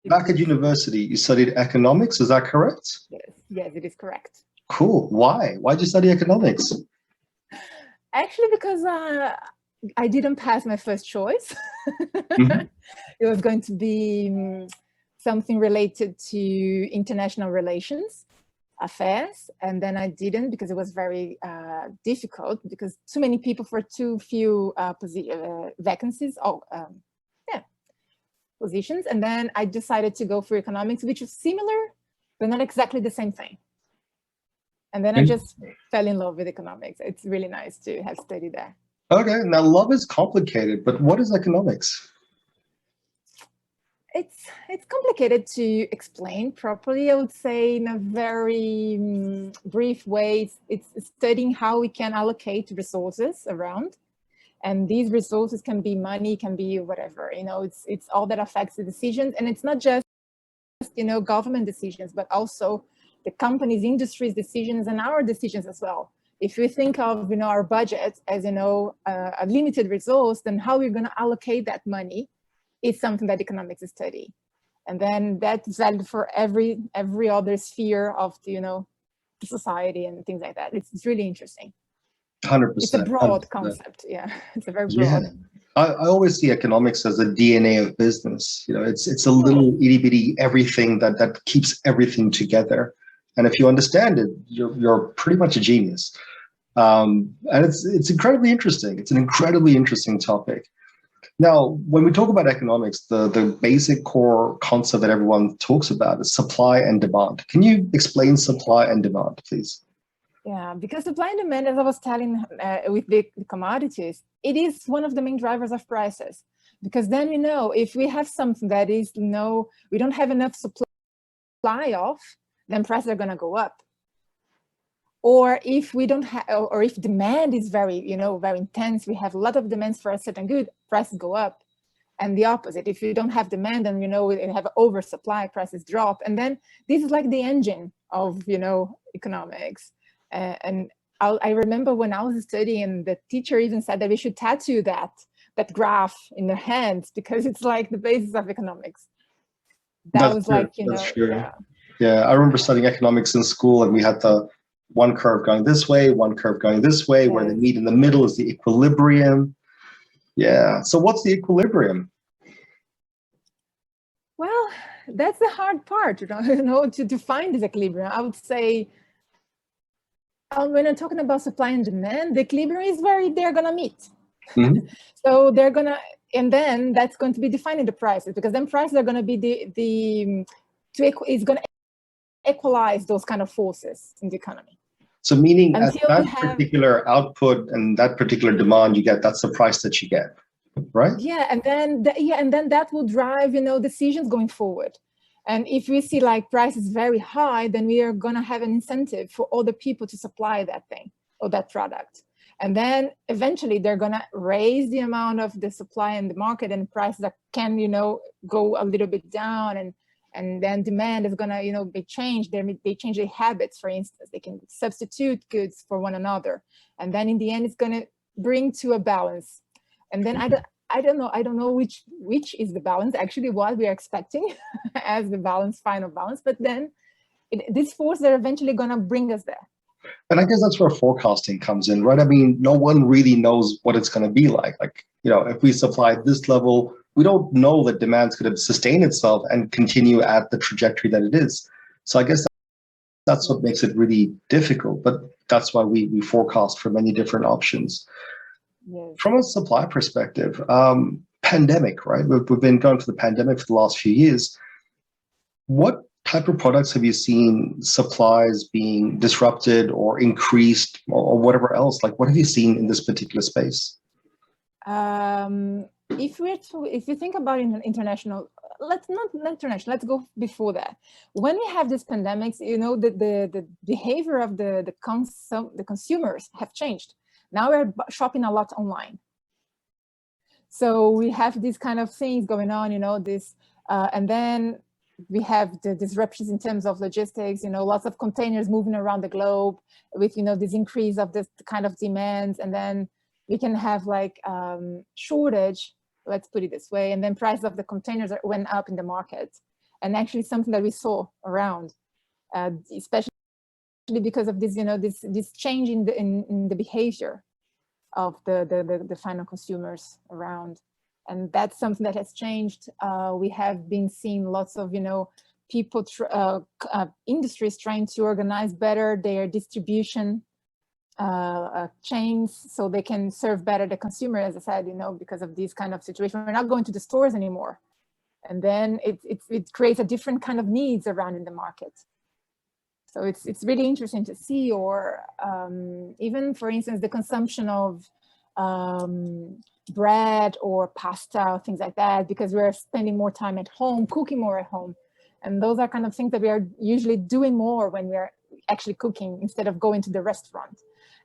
back at university, you studied economics, is that correct? Yes, it is correct. Cool. Why? Why'd you study economics? Actually, because I didn't pass my first choice. Mhm. It was going to be something related to international relations affairs, and then I didn't because it was very difficult, because too many people for too few vacancies or positions. And then I decided to go for economics, which is similar but not exactly the same thing. And then I just fell in love with economics. It's really nice to have studied there. Okay, now love is complicated, but what is economics? It's complicated to explain properly, I would say, in a very brief way. It's studying how we can allocate resources around, and these resources can be money, can be whatever. It's all that affects the decisions, and it's not just government decisions, but also the companies, industries' decisions, and our decisions as well. If we think of our budget as a limited resource, then how we're going to allocate that money is something that economics study. And then that's valid for every other sphere of the society and things like that. It's really interesting. 100%. It's a broad 100%. Concept. Yeah, it's a very broad. I always see economics as the DNA of business. It's a little itty bitty everything that keeps everything together. And if you understand it, you're pretty much a genius. And it's incredibly interesting. It's an incredibly interesting topic. Now, when we talk about economics, the basic core concept that everyone talks about is supply and demand. Can you explain supply and demand, please? Yeah, because supply and demand, as I was telling with the commodities, it is one of the main drivers of prices. Because then if we have something that is we don't have enough supply of, then prices are going to go up. Or if we don't have, or if demand is very very intense, we have a lot of demands for a certain good, prices go up. And the opposite, if you don't have demand, then we have oversupply, prices drop. And then this is like the engine of economics. And I remember when I was studying, the teacher even said that we should tattoo that graph in their hands, because it's like the basis of economics. That's true. Yeah, I remember studying economics in school, and we had the one curve going this way, one curve going this way, where they meet in the middle is the equilibrium. Yeah. So what's the equilibrium? Well, that's the hard part, to find this equilibrium. I would say, when I'm talking about supply and demand, the equilibrium is where they're going to meet. Mm-hmm. So they're going to, and then that's going to be defining the prices, because then prices are going to be is going to equalize those kind of forces in the economy. So meaning at that particular output and that particular demand you get, that's the price that you get, right? Yeah, and then that will drive decisions going forward. And if we see like prices very high, then we are going to have an incentive for other people to supply that thing or that product. And then eventually they're going to raise the amount of the supply in the market, and prices that can go a little bit down, and then demand is going to be changed. They change their habits. For instance, they can substitute goods for one another, and then in the end it's going to bring to a balance. And then I don't know which is the balance, actually what we are expecting as the final balance, but then these forces are eventually going to bring us there. And I guess that's where forecasting comes in, right? I mean, no one really knows what it's going to be like. Like, if we supply this level, we don't know that demand's going to sustain itself and continue at the trajectory that it is. So I guess that's what makes it really difficult, but that's why we forecast for many different options. Yes. From a supply perspective, pandemic, right? We've been going through the pandemic for the last few years. What type of products have you seen supplies being disrupted or increased or whatever else? Like, what have you seen in this particular space? If you think about international, let's go before that. When we have these pandemics, the behavior of the consumers have changed. Now we're shopping a lot online. So we have these kind of things going on, and then we have the disruptions in terms of logistics, lots of containers moving around the globe with, this increase of this kind of demands. And then we can have like shortage, let's put it this way. And then prices of the containers went up in the market. and actually something that we saw around, especially because of this, this change in the behavior of the final consumers around. And that's something that has changed. We have been seeing lots of, people, industries trying to organize better their distribution chains so they can serve better the consumer, as I said, because of this kind of situation. We're not going to the stores anymore. And then it creates a different kind of needs around in the market. So it's really interesting to see, or even, for instance, the consumption of bread or pasta, things like that, because we're spending more time at home, cooking more at home. And those are kind of things that we are usually doing more when we're actually cooking instead of going to the restaurant.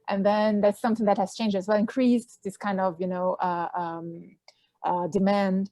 And then that's something that has changed as well, increased this kind of, demand